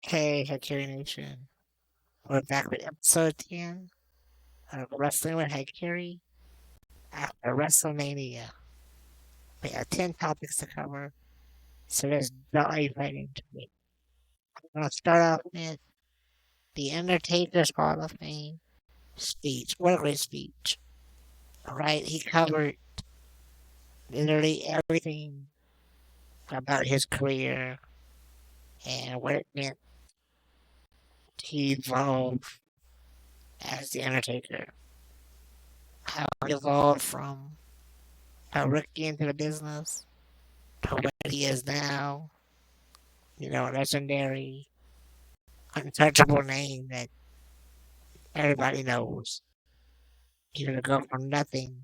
Hey, Hykiri Nation. We're back with episode 10 of Wrestling with Hykiri after WrestleMania. We have 10 topics to cover, so let's dive right into it. I'm going to start off with The Undertaker's Hall of Fame speech. What a great speech. Right? He covered literally everything about his career and what it meant to evolve as The Undertaker. How he evolved from a rookie into the business to what he is now, legendary, untouchable name that everybody knows. To go from nothing.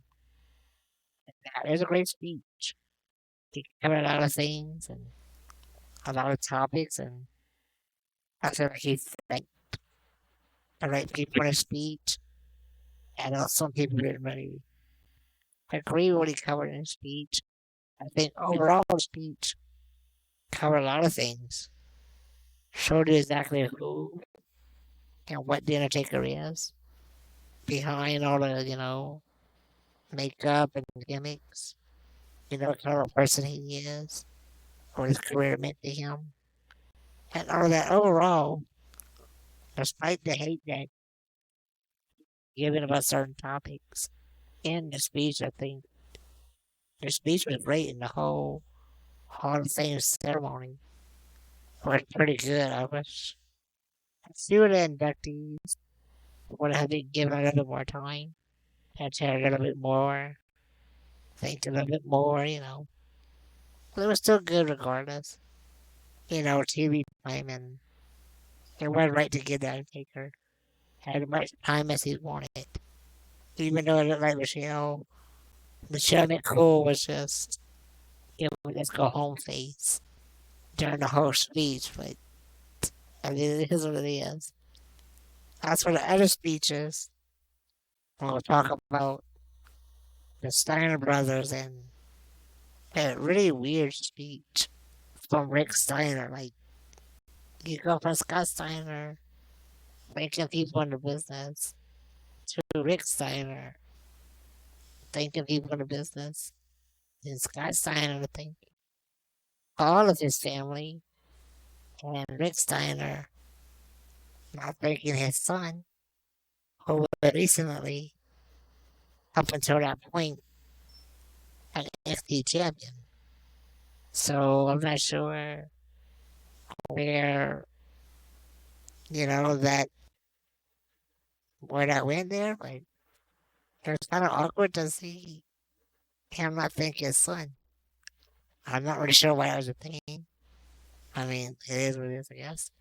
That is a great speech. He covered a lot of things and a lot of topics, and I feel like he thanked the right people in his speech, and also some people didn't really agree with what he covered in his speech. I think overall the speech covered a lot of things, showed you exactly who and what the Undertaker is behind all the, makeup and gimmicks, what kind of person he is, what his career meant to him, and all that overall, despite the hate that given about certain topics in the speech, I think the speech was great in the whole Hall of Fame ceremony. Was pretty good. I wish a few of the inductees would have been given a little bit more time, had to a little bit more, think a little bit more, But it was still good regardless. TV time, and it was right to give that Taker had as much time as he wanted. Even though it looked like Michelle McCool was just giving let's go home face during the whole speech, but I mean, it is what it is. As for the other speeches, we'll talk about the Steiner brothers and that really weird speech from Rick Steiner. Like, you go from Scott Steiner thanking people in the business to Rick Steiner thanking people in the business and Scott Steiner thanking all of his family and Rick Steiner not thanking his son, who was recently, up until that point, an NXT champion. So I'm not sure where, that where that went there, but it was kind of awkward to see him not thank his son. I'm not really sure why that was a thing. I mean, it is what it is, I guess.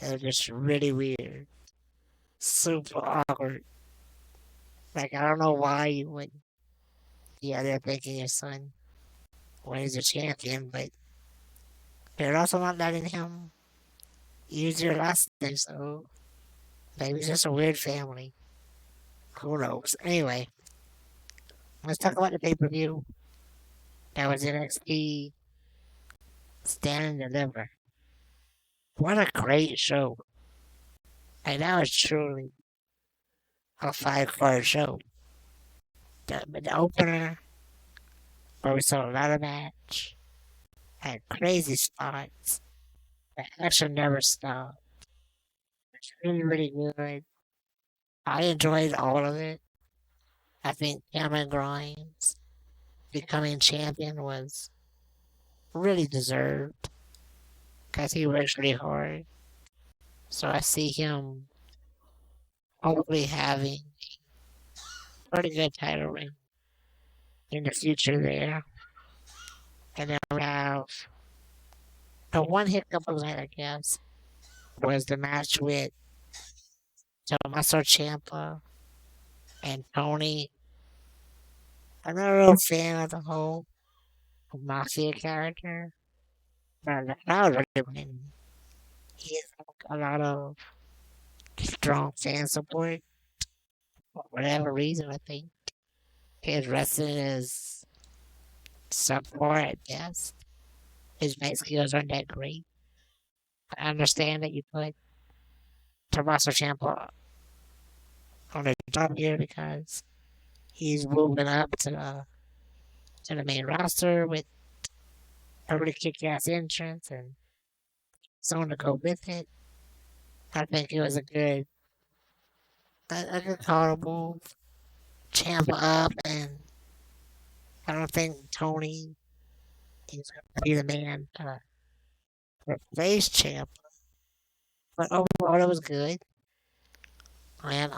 It was just really weird, super awkward. Like, I don't know why you would be out there thanking your son when he's a champion, but they're also not letting him use your last name, so maybe it's just a weird family. Who knows? Anyway, let's talk about the pay per view. That was NXT Stand and Deliver. What a great show. And that was truly a five-card show. The opener, where we saw a lot of match, had crazy spots. The action never stopped. It's really, really good. I enjoyed all of it. I think Cameron Grimes becoming champion was really deserved because he works really hard. So I see him hopefully having a pretty good title reign in the future there. And then we have the one hiccup of the night, I guess, was the match with Tommaso Ciampa and Tony. I'm not a real fan of the whole mafia character, but the crowd really went. He has a lot of strong fan support for whatever reason. I think his wrestling is subpar at best. His mic skills aren't that great, I understand that you put Tommaso Ciampa on the top here because he's moving up to the main roster with a really kick-ass entrance and someone to go with it. I think it was a good call move. Ciampa up, and I don't think Tony is going to be the man to replace Ciampa. But overall, it was good. And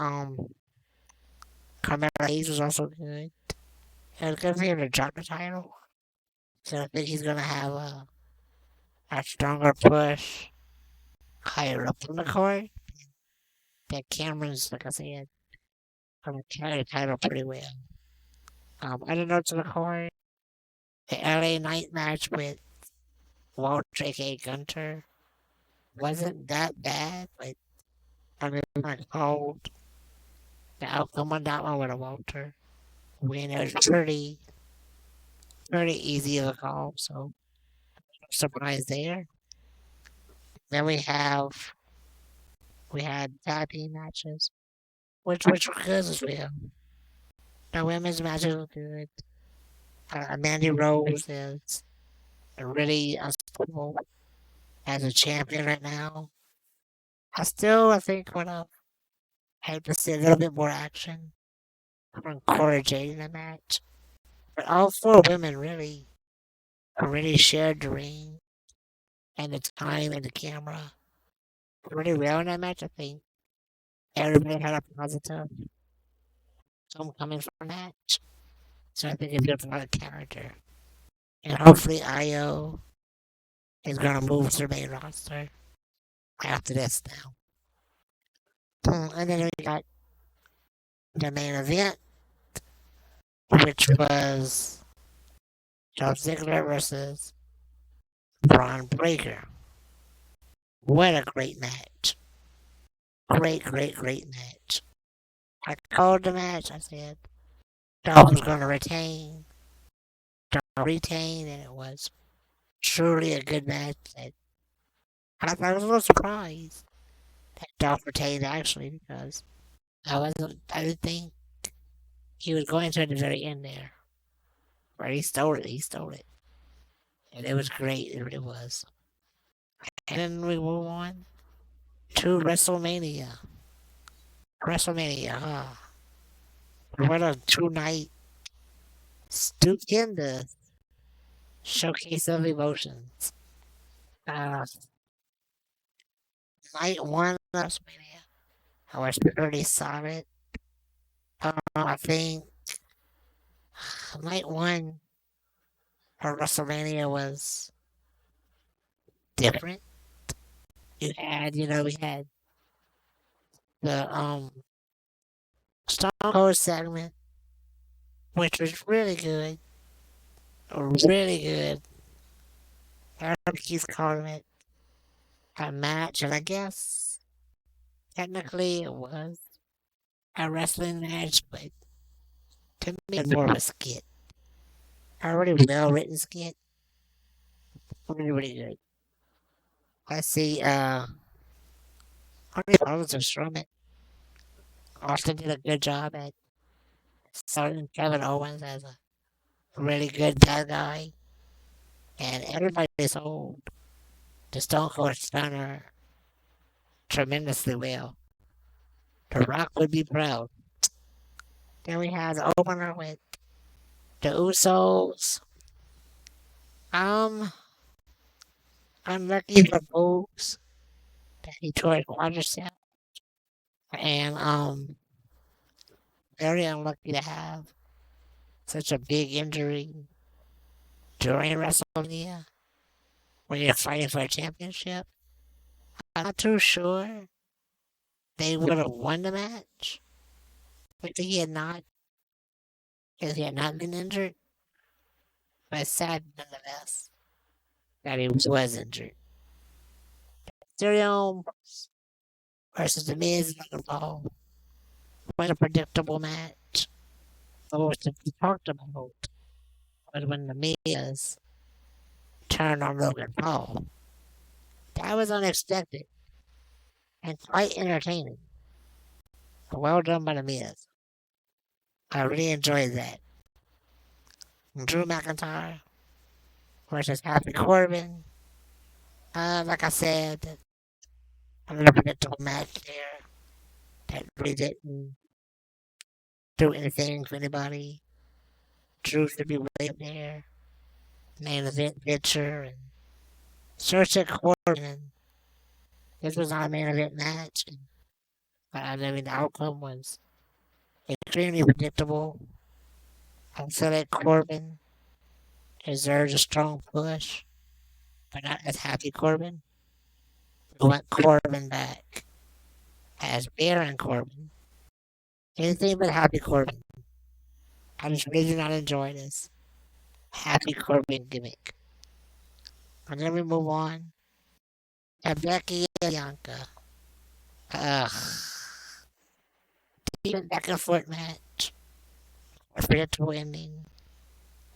Carmelo Hayes was also good. It was good for him to drop the title. So I think he's gonna have a stronger push higher up in the card. That Cameron's, like I said, gonna carry the title pretty well. I didn't know to the card. The LA Knight match with Walter aka Gunter wasn't that bad, but I mean I called the outcome on that one with a Walter win. It was pretty easy of a call, so no surprise there. Then we had tag team matches, which were good as well. The women's matches were good. Mandy Rose is really unstoppable as a champion right now. I think would have had to see a little bit more action from Cora Jade in the match. But all four women really shared the ring and the time and the camera really well in that match. I think everybody had a positive coming from that match. So I think it built a lot of character. And hopefully Io is gonna move to the main roster after this now. And then we got the main event, which was Dolph Ziggler versus Braun Breaker. What a great match. Great match. I called the match, I said Dolph was gonna retain, and it was truly a good match. I was a little surprised that Dolph retained actually because I didn't think he was going to at the very end there. But he stole it. And it was great, it really was. And then we move on to WrestleMania. WrestleMania, huh? What a two-night stupendous showcase of emotions. Uh, night one of WrestleMania, I was pretty solid. I think night one of WrestleMania was different. We had the Stone Cold segment, which was really good. Everybody keeps calling it a match, and I guess technically it was a wrestling match, but to me it's more of a skit. A really well written skit. Really good. Let's see, how many positives from it? Austin did a good job at starting Kevin Owens as a really good bad guy. And everybody sold the Stone Cold Stunner tremendously well. The Rock would be proud. Then we had the opener with the Usos. Um, Unlucky for Boogs that he tore his quadricep. And very unlucky to have such a big injury during WrestleMania when you're fighting for a championship. I'm not too sure they would have won the match if he had not been injured. But it's sad nonetheless that he was injured. Mysterio versus The Miz and Logan Paul was a predictable match. But what we talked about was when The Miz turned on Logan Paul. That was unexpected and quite entertaining. Well done by the Miz. I really enjoyed that. Drew McIntyre versus Happy Corbin. Like I said, an unpredictable match there that really didn't do anything for anybody. Drew should be way up there. Main event picture and Saoirse Corbin. And this was not a main event match. But I mean, the outcome was extremely predictable. I feel like Corbin deserves a strong push, but not as Happy Corbin. We want Corbin back as Baron Corbin. Anything but Happy Corbin. I just really did not enjoy this Happy Corbin gimmick. And then we move on to Becky and Bianca. Ugh. Even back and forth match. A predictable ending.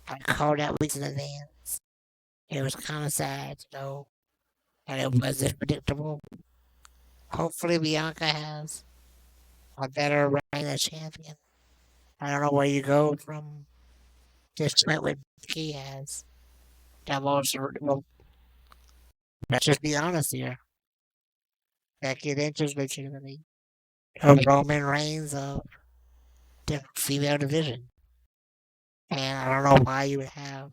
I called that weeks in advance. It was kind of sad to know that it was this predictable. Hopefully Bianca has a better reign as champion. I don't know where you go from this point with Becky as the most. Well, let's just be honest here. Becky Lynch is legitimately a Roman Reigns of the female division. And I don't know why you would have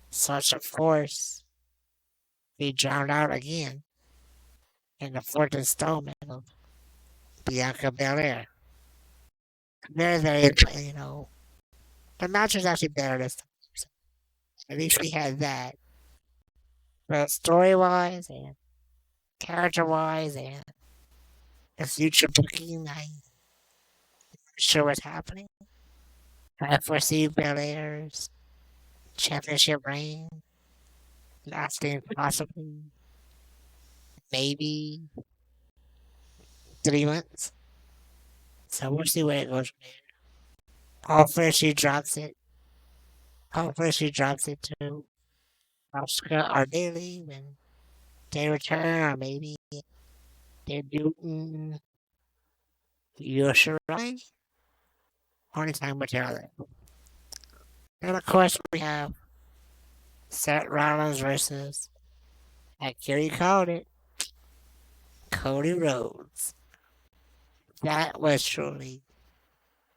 such a force be drowned out again in the fourth installment of Bianca Belair. Very, very, the match was actually better this time. At least we had that. But story wise and character wise and the future booking, I'm sure what's happening. I foresee Belair's championship reign lasting possibly maybe 3 months. So we'll see where it goes from there. Hopefully she drops it. Hopefully she drops it to Oscar or Bailey when they return, or maybe they're doing Yoshirai. Only time will tell that. And of course we have Seth Rollins versus, Hykiri called it, Cody Rhodes. That was truly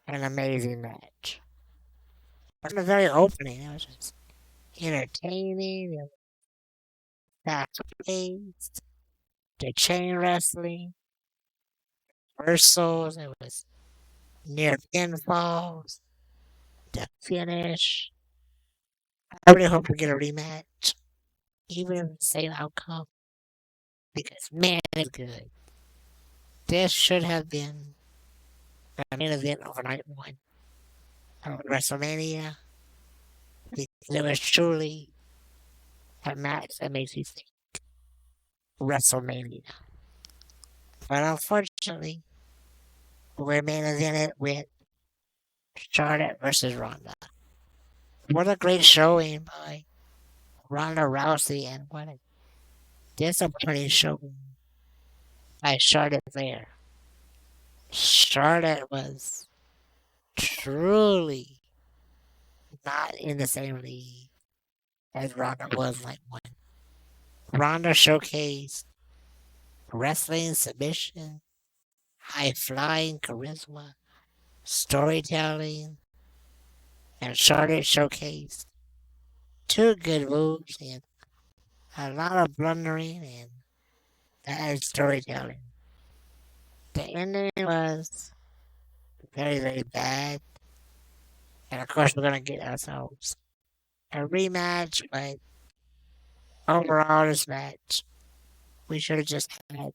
an amazing match. From the very opening, it was just entertaining, it was fast paced, the chain wrestling, reversals, it was near pinfalls, the finish. I really hope we get a rematch, even if it's the same outcome, because man, it's good. This should have been the main event of night one of WrestleMania, because it was truly a match that makes you think WrestleMania. But unfortunately, we main evented with Charlotte versus Ronda. What a great showing by Ronda Rousey, and what a disappointing showing by Charlotte Flair. Charlotte was truly not in the same league as Ronda was like one. Ronda showcased wrestling, submission, high flying charisma, storytelling, and Charlotte showcased two good moves and a lot of blundering and bad storytelling. The ending was very, very bad. And of course, we're going to get ourselves a rematch, but overall, this match, we should have just had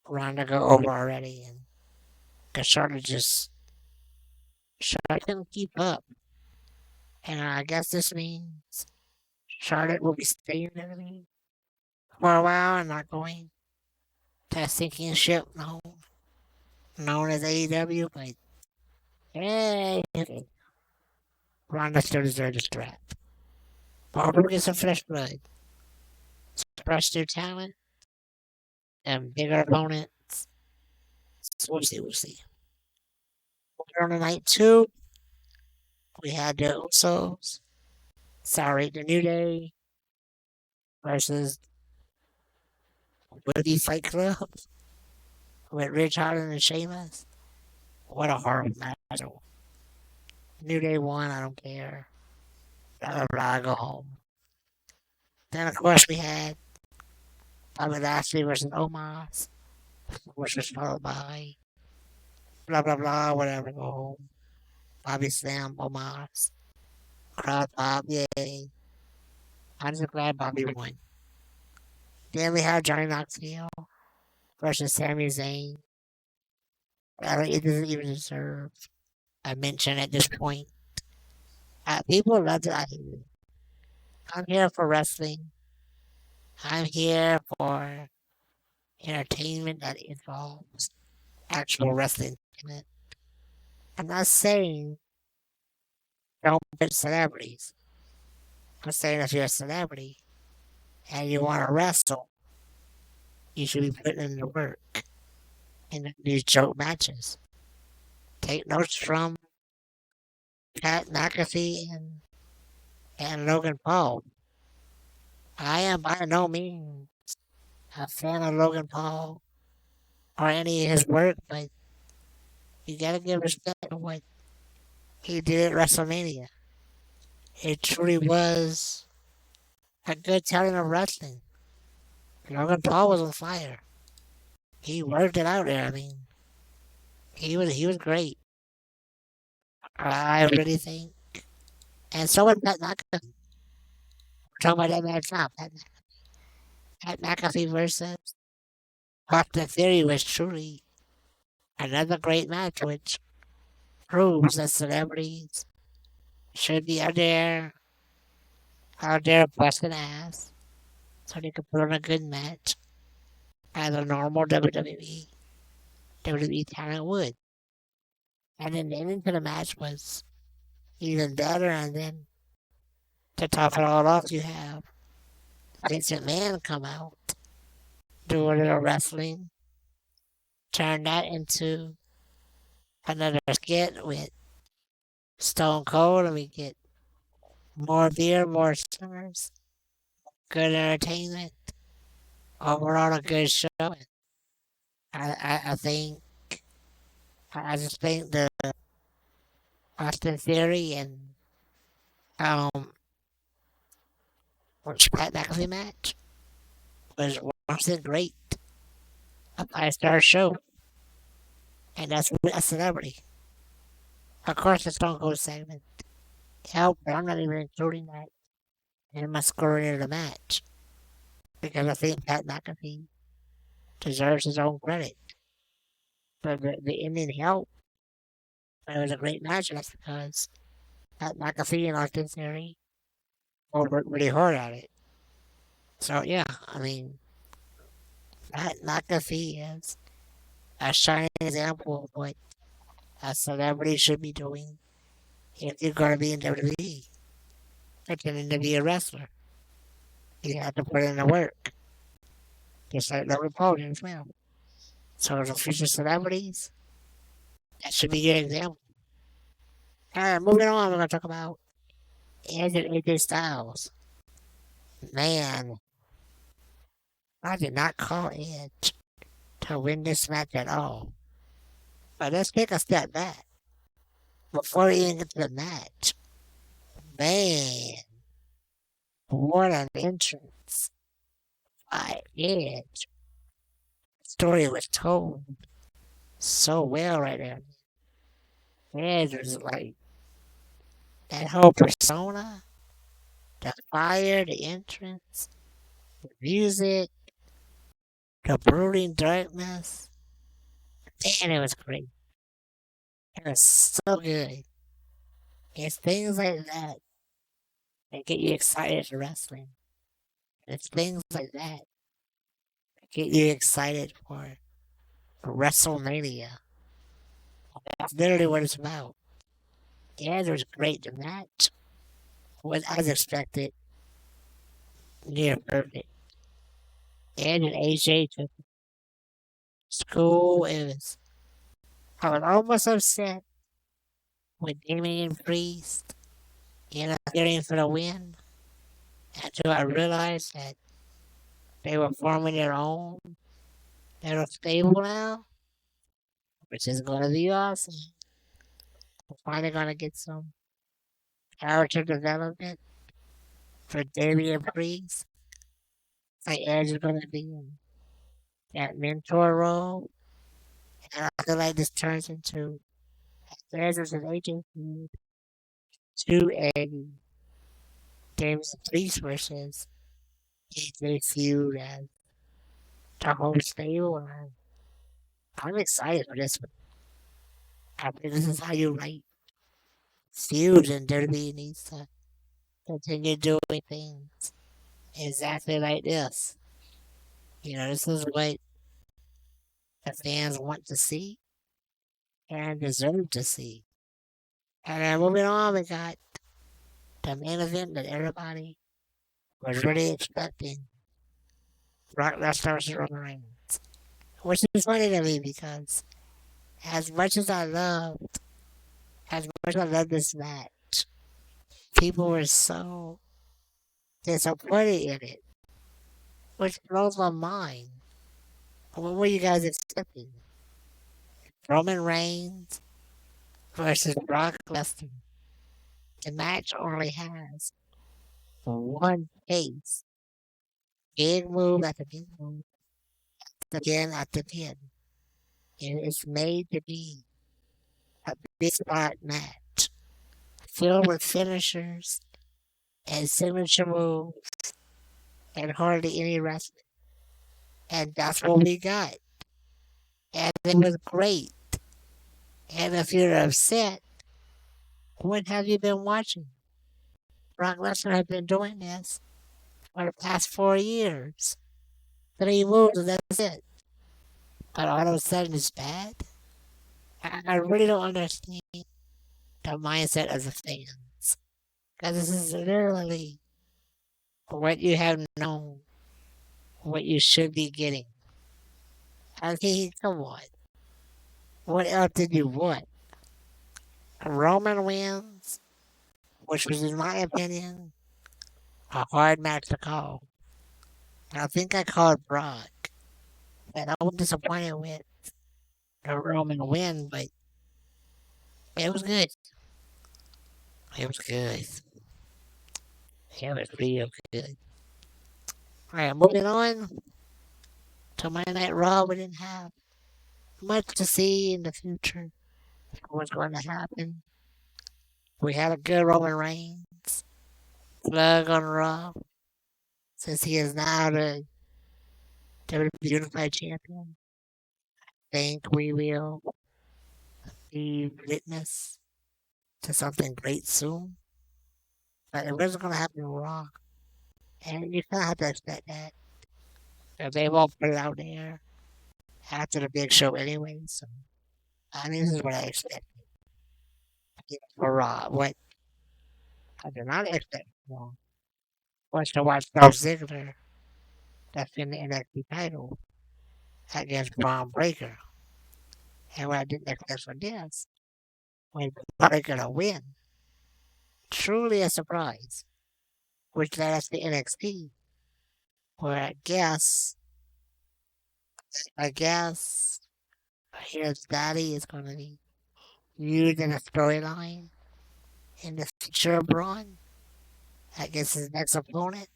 Ronda go over already. And because Charlotte couldn't keep up. And I guess this means Charlotte will be staying in the league for a while and not going to a sinking ship known as AEW. But hey, okay. Ronda still deserves a strap. But we'll get some fresh blood. express their talent, and bigger opponents. So we'll see, we'll see. Later on the night two, we had the Usos, sorry, the New Day versus Woody Fight Club with Rich Holland and Sheamus. What a horrible match. New Day won, I don't care. Blah, blah, blah, go home. Then, of course, we had Bobby Lashley versus Omos, which was followed by blah, blah, blah, whatever, go home. Bobby Slam, Omos, crowd pop, yay. I'm just glad Bobby won. Then we have Johnny Knoxville versus Sami Zayn. It doesn't even deserve a mention at this point. People love it. I hate it. I'm here for wrestling. I'm here for entertainment that involves actual wrestling. I'm not saying don't put celebrities. I'm saying if you're a celebrity and you want to wrestle, you should be putting in the work in these joke matches. Take notes from Pat McAfee and Logan Paul. I am by no means a fan of Logan Paul or any of his work, but you gotta give respect to what he did at WrestleMania. It truly was a good telling of wrestling. Logan Paul was on fire. He worked it out there. I mean, he was great. I really think, and so was Pat McAfee. We're talking about that match now. Pat McAfee versus Austin Theory was truly another great match, which proves that celebrities should be out there busting ass, so they could put on a good match as a normal WWE talent would. And then the ending to the match was even better, and then to top it all off, you have Vince McMahon come out, do a little wrestling, turn that into another skit with Stone Cold, and we get more beer, more stars, good entertainment, overall a good show. I think I just think the Austin Theory and um which Pat McAfee match was once again great, a 5-star show, and that's a celebrity. Of course, the Stone Cold segment helped, but I'm not even including that in my scoring of the match because I think Pat McAfee deserves his own credit. But the ending helped. It was a great match, and that's because Pat McAfee and Austin Theory both worked really hard at it. So yeah, I mean, Pat McAfee is a shining example of what a celebrity should be doing if you're going to be in WWE. Pretending to be a wrestler. You have to put in the work. Just like Logan Paul did as well. So the future celebrities, that should be your example. Alright, moving on, we're going to talk about Edge and AJ Styles. Man, I did not call Edge to win this match at all. But let's take a step back. Before we even get to the match, man, what an entrance by Edge. The story was told so well right there. Edge was like that whole persona, the fire, the entrance, the music, the brooding darkness. Man, it was great. It was so good. It's things like that that get you excited for wrestling. It's things like that that get you excited for WrestleMania. That's literally what it's about. Yeah, it was great. The match was as expected, near perfect. Ed and AJ took school. I was almost upset with Damian Priest interfering for the win until I realized that they were forming their own little stable now, which is going to be awesome. We're finally going to get some character development for Damian Priest. Like Edge is going to be in that mentor role. And I feel like this turns into Edge versus AJ feud to a Damian Priest versus AJ feud as the whole stable. And I'm excited for this one. I think this is how you write feuds, and WWE needs to continue doing things exactly like this. This is what the fans want to see and deserve to see. And then moving on, we got the main event that everybody was really expecting: Brock Lesnar versus Roman Reigns. Which is funny to me because as much as I love, as much as I love this match, people were so disappointed in it, which blows my mind. What were you guys expecting? Roman Reigns versus Brock Lesnar. The match only has one case. Big move after big move, again after again. And it's made to be a big spot match filled with finishers and signature moves and hardly any wrestling. And that's what we got. And it was great. And if you're upset, what have you been watching? Brock Lesnar has been doing this for the past 4 years. 3 moves, and that's it. But all of a sudden it's bad. I really don't understand the mindset of the fans. Because this is literally what you have known, what you should be getting. I mean, come on. What else did you want? Roman wins, which was, in my opinion, a hard match to call. I think I called Brock, and I was disappointed with the Roman win, but it was good. It was good. It was real good. Alright, moving on to Monday Night Raw. We didn't have much to see in the future for what's going to happen. We had a good Roman Reigns plug on Raw since he is now the WWE Unified Champion. I think we will be witness to something great soon. But it wasn't going to happen in Raw. And you kind of have to expect that. They won't put it out there after the big show anyway. So, I mean, this is what I expect for Raw. What I did not expect for Raw was to watch Dolph Ziggler defend the NXT title against Braun Breaker. And what I didn't expect for this was Breaker to win. Truly a surprise. Which led us to NXT, where I guess his daddy is going to be used in a storyline in the future of Braun. I guess his next opponent.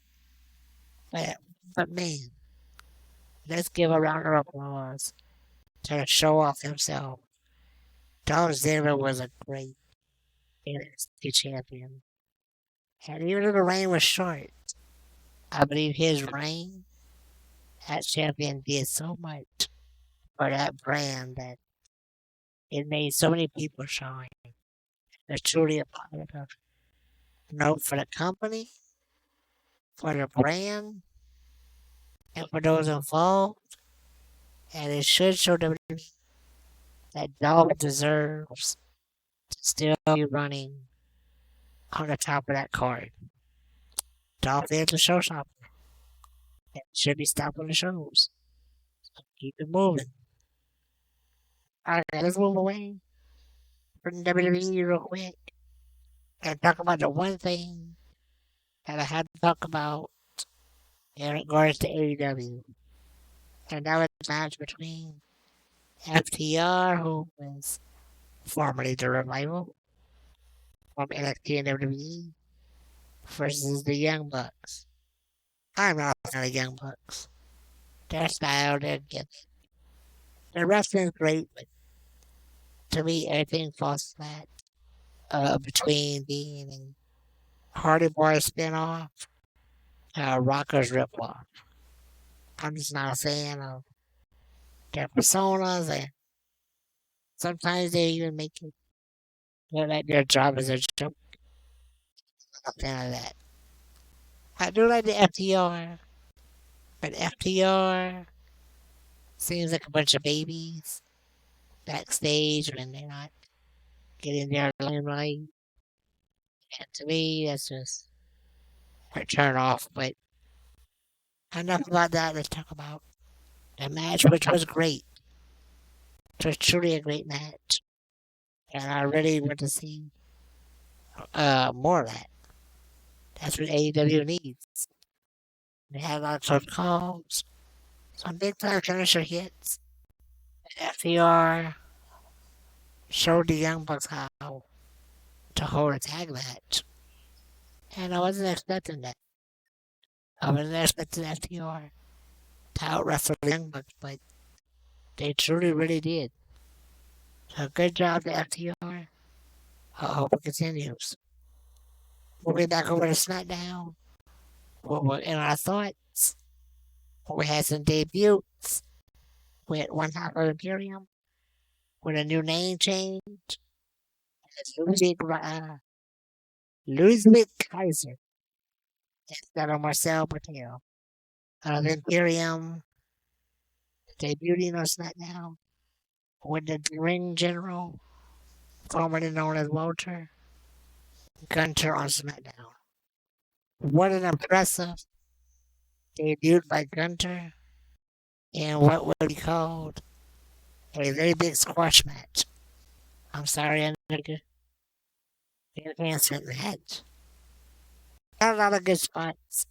But, but man, let's give a round of applause to show off himself. Dolph Ziggler was a great NXT champion. And even though the reign was short, I believe his reign as champion did so much for that brand that it made so many people shine. It's truly a positive note for the company, for the brand, and for those involved. And it should show WWE that Dolph deserves to still be running on the top of that card. Dolph is a showstopper. And should be stopping the shows. Keep it moving. Alright, let's move away from WWE real quick and talk about the one thing that I had to talk about in regards to AEW. And that was the match between FTR, who was formerly the Revival from NXT and WWE, versus the Young Bucks. I'm not a fan of Young Bucks. Their style, their gimmick. Their wrestling's great, but to me, everything falls flat. Between being a Hardy Boys spinoff, Rockers ripoff. I'm just not a fan of their personas, and sometimes they even make it look like their job is a joke. I'm not a fan of that. I do like the FTR, but FTR seems like a bunch of babies backstage when they're not getting their limelight. And to me, that's just a turn off. But enough about that. Let's talk about the match, which was great. It was truly a great match. And I really want to see more of that. That's what AEW needs. They had lots of calls, some big time finisher hits. FTR showed the Young Bucks how to hold a tag match. And I wasn't expecting that. I wasn't expecting FTR to out wrestle the Young Bucks, but they truly, really did. So good job to FTR. I hope it continues. We'll be back over to SmackDown. We're in our thoughts. We had some debuts with one half of Imperium with a new name change. It's Ludwig Kaiser instead of Marcel Bertel of Imperium debuting on SmackDown with the Ring General, formerly known as Walter Gunter on SmackDown. What an impressive debut by Gunter in what would be called a very big squash match. I'm sorry, Undertaker. You can't sit match. Got a lot of good spots.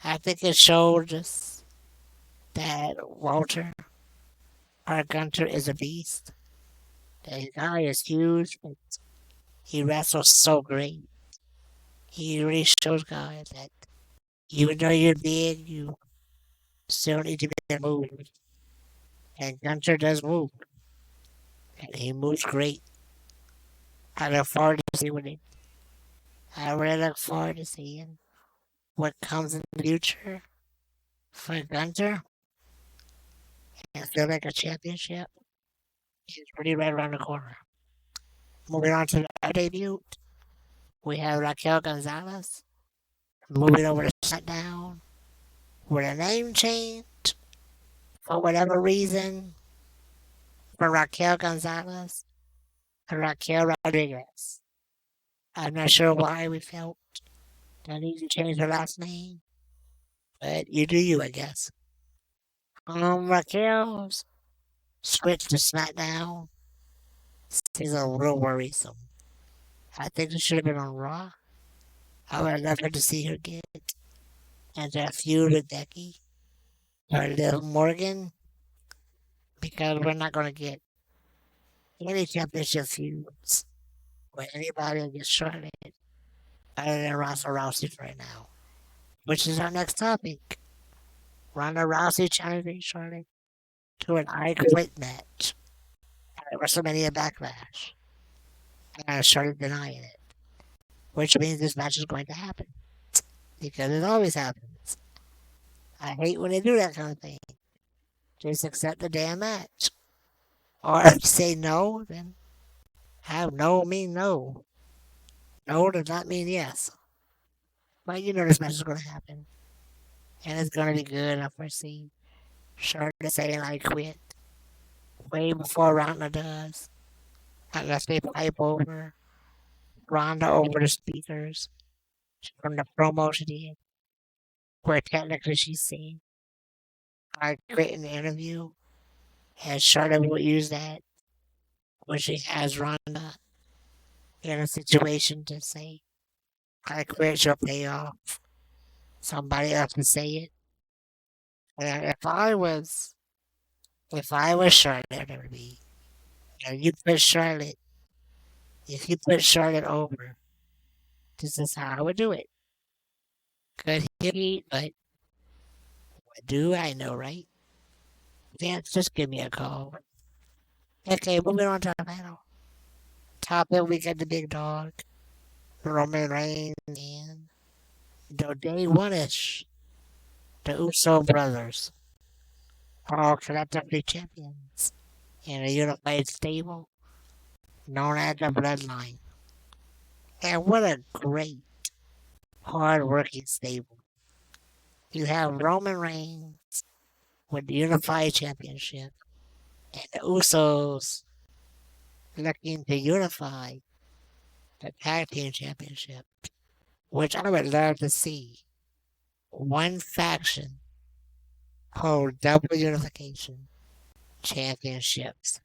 I think it showed us that Walter, our Gunter, is a beast. The guy is huge, but he wrestles so great. He really shows guys that even though you're big, you still need to be able to move. And Gunter does move. And he moves great. I look forward to seeing what it. I really look forward to seeing what comes in the future for Gunter. And feel like a championship is pretty right around the corner. Moving on to our debut, we have Raquel Gonzalez moving over to SmackDown with a name change for whatever reason from Raquel Gonzalez to Raquel Rodriguez. I'm not sure why we felt the need to change her last name, but you do you, I guess. Raquel's switch to SmackDown seems a little worrisome. I think it should have been on Raw. I would have loved her to see her get into a feud with Becky or Liv Morgan because we're not going to get any championship feuds with anybody against Charlotte other than Ronda Rousey right now. Which is our next topic. Ronda Rousey challenging Charlotte to an I Quit match at WrestleMania Backlash. And Charlotte denying it. Which means this match is going to happen. Because it always happens. I hate when they do that kind of thing. Just accept the damn match. Or if you say no, then have no mean no. No does not mean yes. But you know this match is going to happen. And it's going to be good, I foresee. Charlotte saying I quit. Way before Ronda does. Unless they pipe over Ronda over the speakers from the promo she did. where technically she's saying, I quit an interview, and Charlotte will use that when she has Ronda in a situation to say, I quit, she'll pay off. Somebody else can say it. And if I was Charlotte, it would be, and you put Charlotte, if you put Charlotte over, this is how I would do it. Could he, but what do I know, right? Vance, just give me a call. Okay, moving on to the panel. Top of the week at the big dog. Roman Reigns and the day one-ish. The Uso brothers. All collectively champions in a unified stable known as the Bloodline. And what a great, hard-working stable. You have Roman Reigns with the unified championship and the Usos looking to unify the tag team championship, which I would love to see one faction hold double unification championships.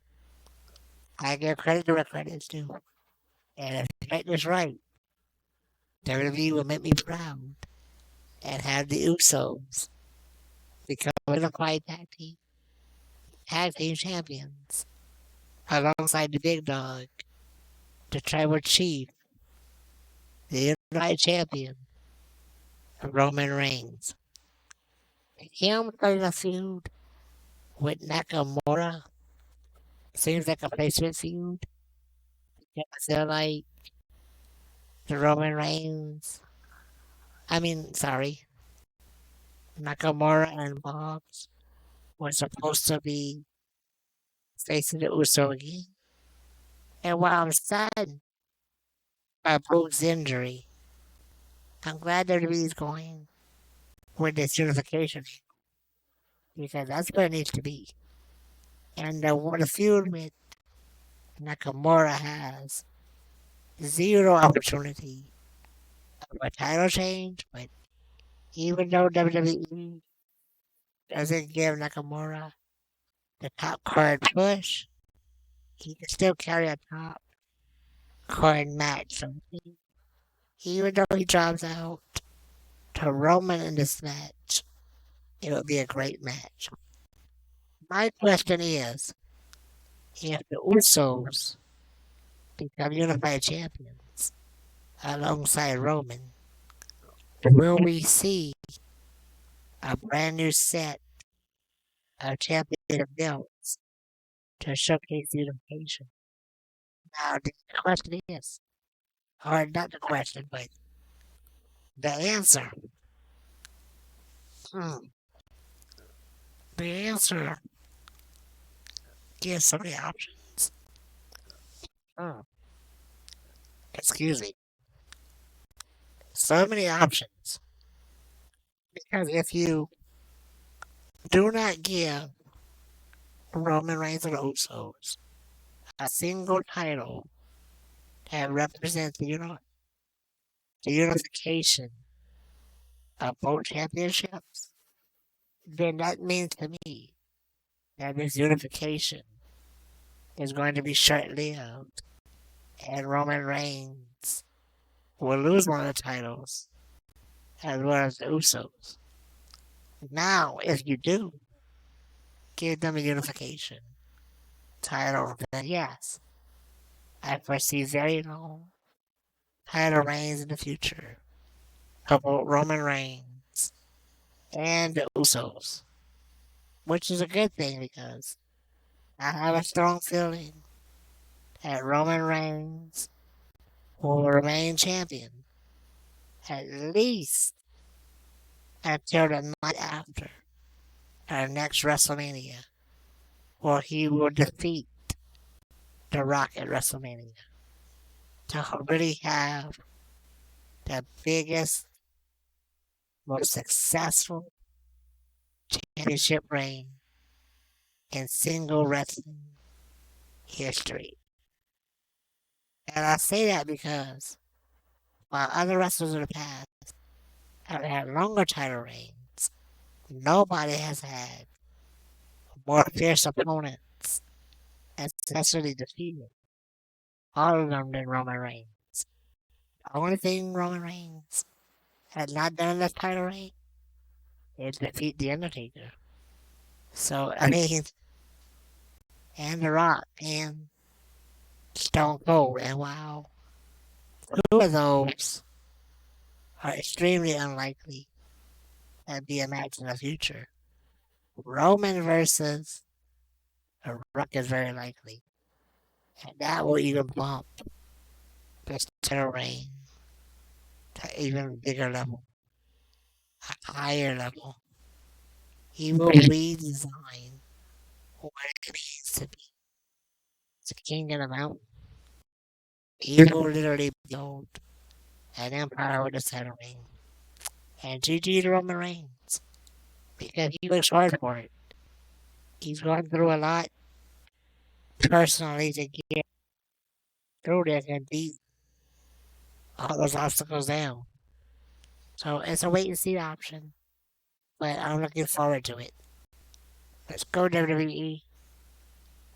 I give credit to where credit's due. And if you get this right, WWE will make me proud and have the Usos become unified tag team champions alongside the big dog, the tribal chief, the unified champion, Roman Reigns. Him starting a feud with Nakamura seems like a placement feud. I feel like the Roman Reigns, sorry, Nakamura and Bobs were supposed to be facing the Uso again. And while I'm sad about Boog's injury, I'm glad WWE's going with this unification because that's what it needs to be. And what the feud with Nakamura has zero opportunity of a title change, but even though WWE doesn't give Nakamura the top card push, he can still carry a top card match. So even though he drops out to Roman in this match, it will be a great match. My question is, if the Usos become unified champions alongside Roman, will we see a brand new set of championship belts to showcase unification? Now, the question is, or not the question, but the answer. Hmm, the answer gives so many options. Hmm, excuse me. So many options. Because if you do not give Roman Reigns and Usos a single title that represents the unification of both championships, then that means to me that this unification is going to be short lived and Roman Reigns will lose one of the titles as well as the Usos. Now, if you do give them a unification title, then yes, I foresee very long title reigns in the future of both Roman Reigns and the Usos, which is a good thing because I have a strong feeling that Roman Reigns will remain champion at least until the night after our next WrestleMania, where he will defeat The Rock at WrestleMania to really have the biggest, most successful championship reign in single wrestling history. And I say that because while other wrestlers in the past have had longer title reigns. Nobody has had more fierce opponents and successfully defeated all of them than Roman Reigns. The only thing Roman Reigns had not done in this title reign is defeat The Undertaker. So, I mean, and The Rock and Stone Cold. And while two of those are extremely unlikely to be a match in the future, Roman versus The Rock is very likely. And that will even bump this title reign to even bigger level, a higher level. He will redesign what it means to be the king of the mountain. He will literally build an empire with a title reign. And GG to Roman Reigns because he works hard for it. He's gone through a lot personally to get through this and beat all those obstacles down. So it's a wait and see option, but I'm looking forward to it. Let's go WWE.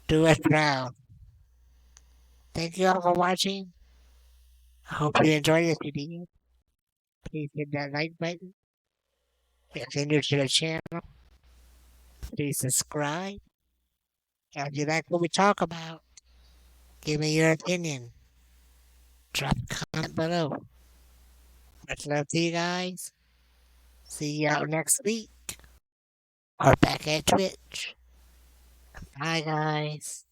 Do us proud. Thank you all for watching. I hope you enjoyed this video. Please hit that like button. If you're new to the channel, please subscribe. And if you like what we talk about, give me your opinion. Drop a comment below. Much love to you guys. See you out next week or back at Twitch. Bye, guys.